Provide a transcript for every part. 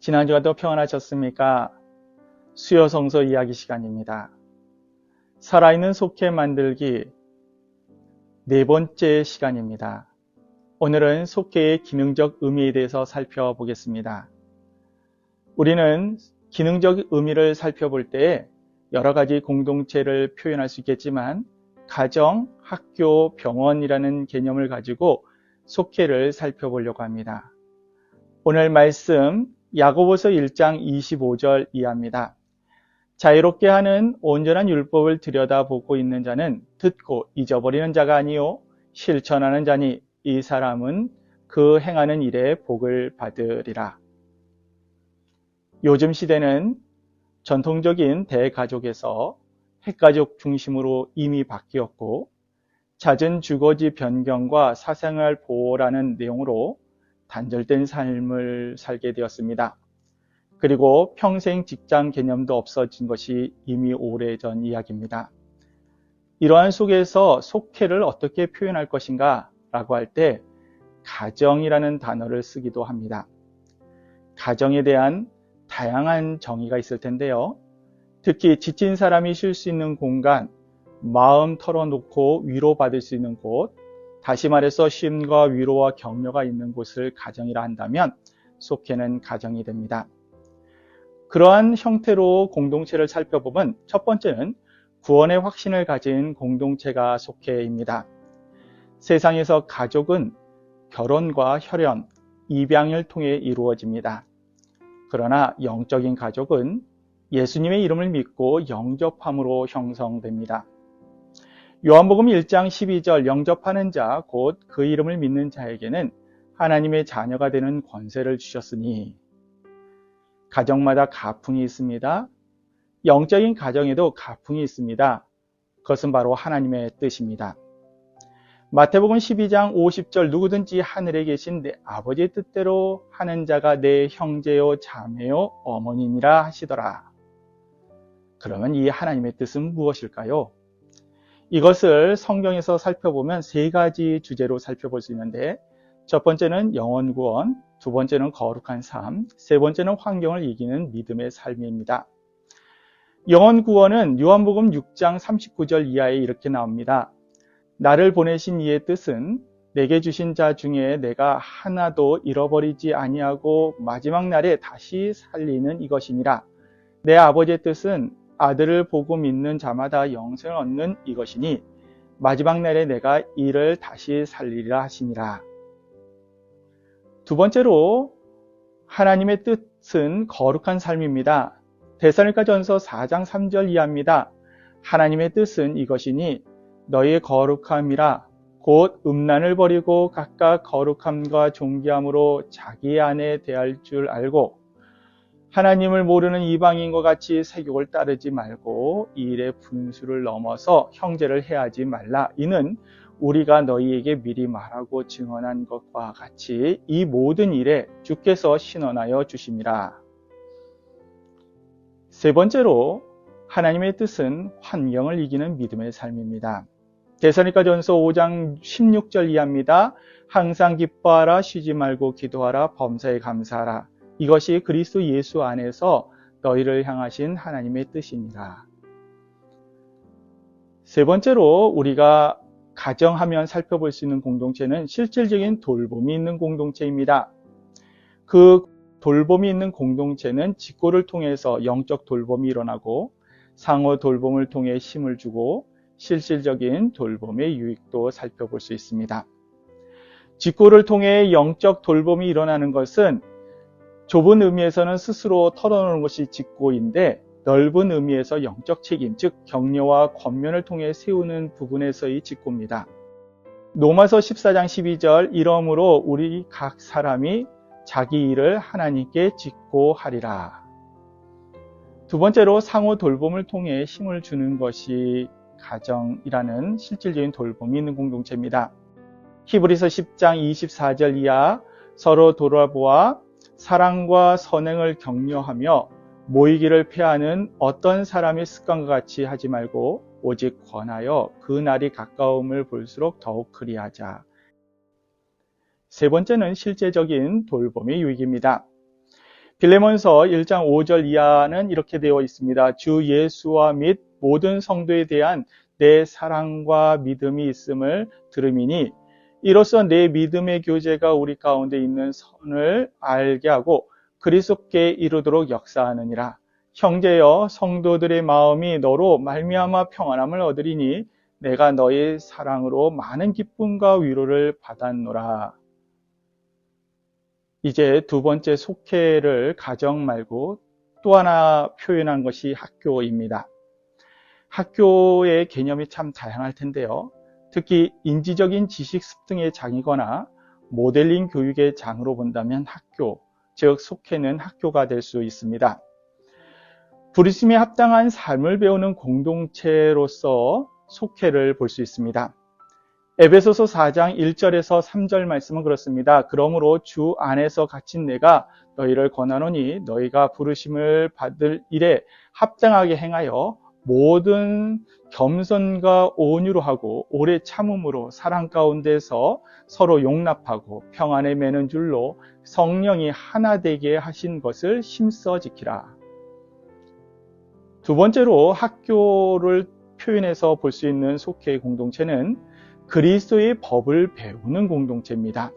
지난주가도 평안하셨습니까? 수요성서 이야기 시간입니다. 살아있는 속회 만들기 네 번째 시간입니다. 오늘은 속회의 기능적 의미에 대해서 살펴보겠습니다. 우리는 기능적 의미를 살펴볼 때 여러 가지 공동체를 표현할 수 있겠지만 가정, 학교, 병원이라는 개념을 가지고 속회를 살펴보려고 합니다. 오늘 말씀 야고보서 1장 25절 이하입니다. 자유롭게 하는 온전한 율법을 들여다보고 있는 자는 듣고 잊어버리는 자가 아니요 실천하는 자니 이 사람은 그 행하는 일에 복을 받으리라. 요즘 시대는 전통적인 대가족에서 핵가족 중심으로 이미 바뀌었고 잦은 주거지 변경과 사생활 보호라는 내용으로 단절된 삶을 살게 되었습니다. 그리고 평생 직장 개념도 없어진 것이 이미 오래전 이야기입니다. 이러한 속에서 속회를 어떻게 표현할 것인가 라고 할 때 가정이라는 단어를 쓰기도 합니다. 가정에 대한 다양한 정의가 있을 텐데요. 특히 지친 사람이 쉴 수 있는 공간, 마음 털어놓고 위로받을 수 있는 곳, 다시 말해서 쉼과 위로와 격려가 있는 곳을 가정이라 한다면 속회는 가정이 됩니다. 그러한 형태로 공동체를 살펴보면 첫 번째는 구원의 확신을 가진 공동체가 속회입니다. 세상에서 가족은 결혼과 혈연, 입양을 통해 이루어집니다. 그러나 영적인 가족은 예수님의 이름을 믿고 영접함으로 형성됩니다. 요한복음 1장 12절 영접하는 자 곧 그 이름을 믿는 자에게는 하나님의 자녀가 되는 권세를 주셨으니 가정마다 가풍이 있습니다. 영적인 가정에도 가풍이 있습니다. 그것은 바로 하나님의 뜻입니다. 마태복음 12장 50절 누구든지 하늘에 계신 내 아버지의 뜻대로 하는 자가 내 형제요 자매요 어머니니라 하시더라. 그러면 이 하나님의 뜻은 무엇일까요? 이것을 성경에서 살펴보면 세 가지 주제로 살펴볼 수 있는데 첫 번째는 영혼 구원, 두 번째는 거룩한 삶, 세 번째는 환경을 이기는 믿음의 삶입니다. 영혼 구원은 요한복음 6장 39절 이하에 이렇게 나옵니다. 나를 보내신 이의 뜻은 내게 주신 자 중에 내가 하나도 잃어버리지 아니하고 마지막 날에 다시 살리는 이것이니라. 내 아버지의 뜻은 아들을 보고 믿는 자마다 영생을 얻는 이것이니 마지막 날에 내가 이를 다시 살리리라 하시니라. 두 번째로 하나님의 뜻은 거룩한 삶입니다. 데살로니가전서 4장 3절 이하입니다. 하나님의 뜻은 이것이니 너희의 거룩함이라 곧 음란을 버리고 각각 거룩함과 존귀함으로 자기 안에 대할 줄 알고 하나님을 모르는 이방인과 같이 세욕을 따르지 말고 이 일의 분수를 넘어서 형제를 해하지 말라. 이는 우리가 너희에게 미리 말하고 증언한 것과 같이 이 모든 일에 주께서 신원하여 주심이라. 세 번째로 하나님의 뜻은 환경을 이기는 믿음의 삶입니다. 데살로니가전서 5장 16절 이하입니다. 항상 기뻐하라, 쉬지 말고 기도하라, 범사에 감사하라. 이것이 그리스도 예수 안에서 너희를 향하신 하나님의 뜻이니라. 세 번째로 우리가 가정하면 살펴볼 수 있는 공동체는 실질적인 돌봄이 있는 공동체입니다. 그 돌봄이 있는 공동체는 직고를 통해서 영적 돌봄이 일어나고 상호 돌봄을 통해 힘을 주고 실질적인 돌봄의 유익도 살펴볼 수 있습니다. 직고를 통해 영적 돌봄이 일어나는 것은 좁은 의미에서는 스스로 털어놓는 것이 직고인데 넓은 의미에서 영적 책임, 즉 격려와 권면을 통해 세우는 부분에서의 직고입니다. 로마서 14장 12절 이러므로 우리 각 사람이 자기 일을 하나님께 직고하리라. 두 번째로 상호 돌봄을 통해 힘을 주는 것이 가정이라는 실질적인 돌봄이 있는 공동체입니다. 히브리서 10장 24절 이하 서로 돌아보아 사랑과 선행을 격려하며 모이기를 패하는 어떤 사람의 습관과 같이 하지 말고 오직 권하여 그 날이 가까움을 볼수록 더욱 그리하자. 세 번째는 실제적인 돌봄의 유익입니다. 빌레몬서 1장 5절 이하는 이렇게 되어 있습니다. 주 예수와 및 모든 성도에 대한 내 사랑과 믿음이 있음을 들음이니 이로써 내 믿음의 교제가 우리 가운데 있는 선을 알게 하고 그리스도께 이르도록 역사하느니라. 형제여, 성도들의 마음이 너로 말미암아 평안함을 얻으리니 내가 너의 사랑으로 많은 기쁨과 위로를 받았노라. 이제 두 번째 속회를 가정 말고 또 하나 표현한 것이 학교입니다. 학교의 개념이 참 다양할 텐데요. 특히 인지적인 지식 습득의 장이거나 모델링 교육의 장으로 본다면 학교, 즉 속회는 학교가 될 수 있습니다. 부르심에 합당한 삶을 배우는 공동체로서 속회를 볼 수 있습니다. 에베소서 4장 1절에서 3절 말씀은 그렇습니다. 그러므로 주 안에서 갇힌 내가 너희를 권하노니 너희가 부르심을 받을 일에 합당하게 행하여 모든 겸손과 온유로 하고 오래 참음으로 사랑 가운데서 서로 용납하고 평안에 매는 줄로 성령이 하나 되게 하신 것을 힘써 지키라. 두 번째로 학교를 표현해서 볼 수 있는 속회의 공동체는 그리스도의 법을 배우는 공동체입니다.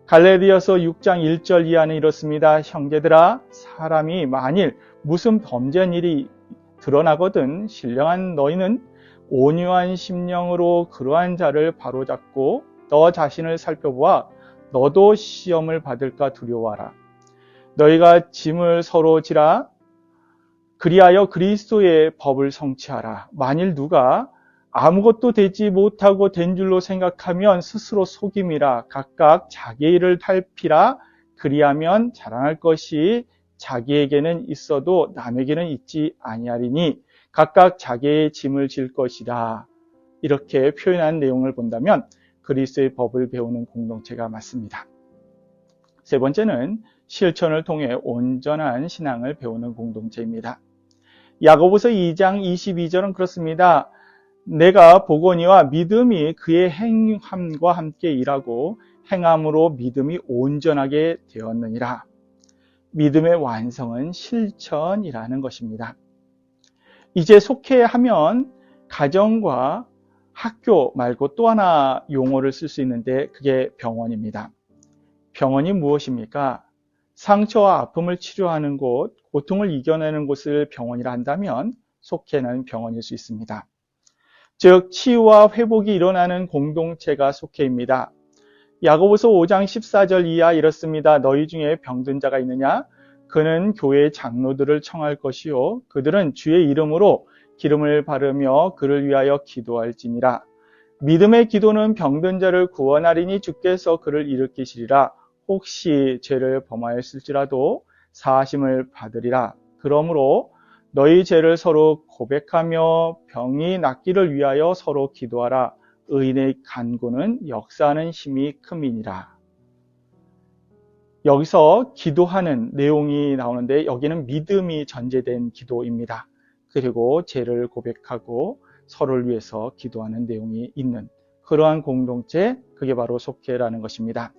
갈라디아서 6장 1절 이하는 이렇습니다. 형제들아, 사람이 만일 무슨 범죄한 일이 드러나거든 신령한 너희는 온유한 심령으로 그러한 자를 바로잡고 너 자신을 살펴보아 너도 시험을 받을까 두려워하라. 너희가 짐을 서로 지라 그리하여 그리스도의 법을 성취하라. 만일 누가 아무것도 되지 못하고 된 줄로 생각하면 스스로 속임이라. 각각 자기 일을 살피라. 그리하면 자랑할 것이 자기에게는 있어도 남에게는 있지 아니하리니 각각 자기의 짐을 질 것이다. 이렇게 표현한 내용을 본다면 그리스도의 법을 배우는 공동체가 맞습니다. 세 번째는 실천을 통해 온전한 신앙을 배우는 공동체입니다. 야고보서 2장 22절은 그렇습니다. 내가 보거니와 믿음이 그의 행함과 함께 일하고 행함으로 믿음이 온전하게 되었느니라. 믿음의 완성은 실천이라는 것입니다. 이제 속회하면 가정과 학교 말고 또 하나 용어를 쓸 수 있는데 그게 병원입니다. 병원이 무엇입니까? 상처와 아픔을 치료하는 곳, 고통을 이겨내는 곳을 병원이라 한다면 속회는 병원일 수 있습니다. 즉 치유와 회복이 일어나는 공동체가 속회입니다. 야고보서 5장 14절 이하 이렇습니다. 너희 중에 병든 자가 있느냐? 그는 교회의 장로들을 청할 것이요 그들은 주의 이름으로 기름을 바르며 그를 위하여 기도할지니라. 믿음의 기도는 병든 자를 구원하리니 주께서 그를 일으키시리라. 혹시 죄를 범하였을지라도 사하심을 받으리라. 그러므로 너희 죄를 서로 고백하며 병이 낫기를 위하여 서로 기도하라. 의인의 간구는 역사하는 힘이 큼이니라. 여기서 기도하는 내용이 나오는데 여기는 믿음이 전제된 기도입니다. 그리고 죄를 고백하고 서로를 위해서 기도하는 내용이 있는 그러한 공동체, 그게 바로 속회라는 것입니다.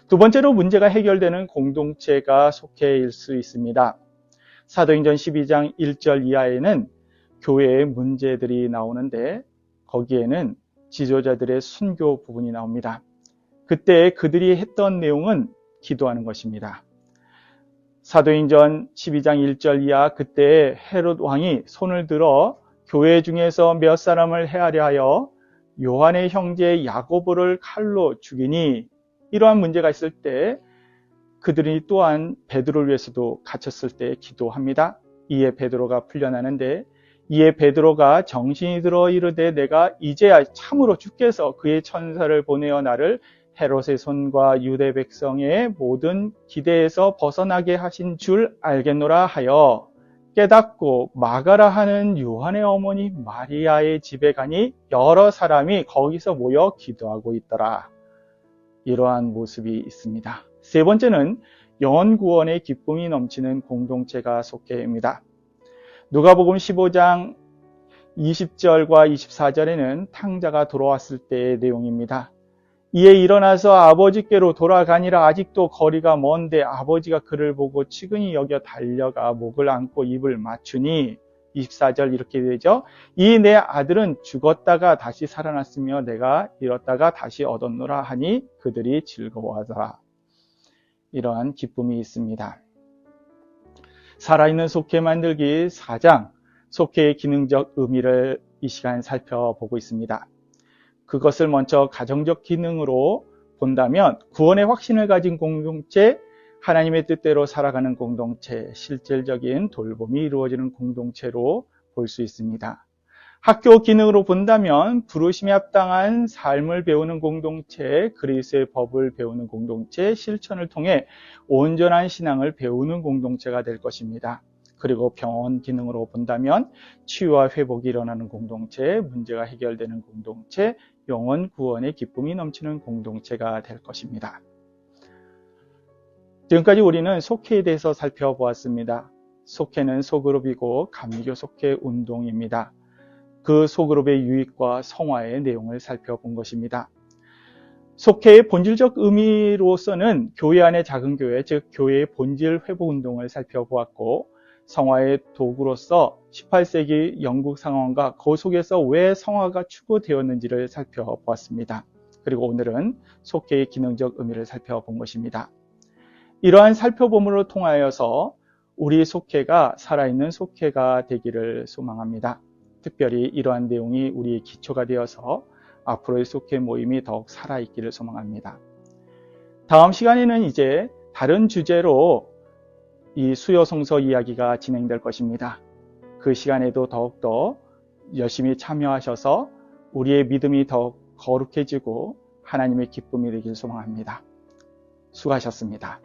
두 번째로 문제가 해결되는 공동체가 속회일 수 있습니다. 사도행전 12장 1절 이하에는 교회의 문제들이 나오는데 거기에는 지도자들의 순교 부분이 나옵니다. 그때 그들이 했던 내용은 기도하는 것입니다. 사도행전 12장 1절 이하 그때 헤롯 왕이 손을 들어 교회 중에서 몇 사람을 해하려 하여 요한의 형제 야고보를 칼로 죽이니 이러한 문제가 있을 때 그들이 또한 베드로를 위해서도 갇혔을 때 기도합니다. 이에 베드로가 풀려나는데 이에 베드로가 정신이 들어 이르되 내가 이제야 참으로 주께서 그의 천사를 보내어 나를 헤롯의 손과 유대 백성의 모든 기대에서 벗어나게 하신 줄 알겠노라 하여 깨닫고 마가라 하는 요한의 어머니 마리아의 집에 가니 여러 사람이 거기서 모여 기도하고 있더라. 이러한 모습이 있습니다. 세 번째는 영혼 구원의 기쁨이 넘치는 공동체가 속회입니다. 누가복음 15장 20절과 24절에는 탕자가 돌아왔을 때의 내용입니다. 이에 일어나서 아버지께로 돌아가니라. 아직도 거리가 먼데 아버지가 그를 보고 측은히 여겨 달려가 목을 안고 입을 맞추니 24절 이렇게 되죠. 이 내 아들은 죽었다가 다시 살아났으며 내가 잃었다가 다시 얻었노라 하니 그들이 즐거워하더라. 이러한 기쁨이 있습니다. 살아있는 속회 만들기 4장, 속회의 기능적 의미를 이 시간 살펴보고 있습니다. 그것을 먼저 가정적 기능으로 본다면 구원의 확신을 가진 공동체, 하나님의 뜻대로 살아가는 공동체, 실질적인 돌봄이 이루어지는 공동체로 볼 수 있습니다. 학교 기능으로 본다면 부르심에 합당한 삶을 배우는 공동체, 그리스도의 법을 배우는 공동체, 실천을 통해 온전한 신앙을 배우는 공동체가 될 것입니다. 그리고 병원 기능으로 본다면 치유와 회복이 일어나는 공동체, 문제가 해결되는 공동체, 영혼 구원의 기쁨이 넘치는 공동체가 될 것입니다. 지금까지 우리는 속회에 대해서 살펴보았습니다. 속회는 소그룹이고 감리교 속회 운동입니다. 그 소그룹의 유익과 성화의 내용을 살펴본 것입니다. 속회의 본질적 의미로서는 교회 안의 작은 교회, 즉 교회의 본질 회복 운동을 살펴보았고, 성화의 도구로서 18세기 영국 상황과 그 속에서 왜 성화가 추구되었는지를 살펴보았습니다. 그리고 오늘은 속회의 기능적 의미를 살펴본 것입니다. 이러한 살펴봄으로 통하여서 우리 속회가 살아있는 속회가 되기를 소망합니다. 특별히 이러한 내용이 우리의 기초가 되어서 앞으로의 속회 모임이 더욱 살아있기를 소망합니다. 다음 시간에는 이제 다른 주제로 이 수요성서 이야기가 진행될 것입니다. 그 시간에도 더욱더 열심히 참여하셔서 우리의 믿음이 더욱 거룩해지고 하나님의 기쁨이 되길 소망합니다. 수고하셨습니다.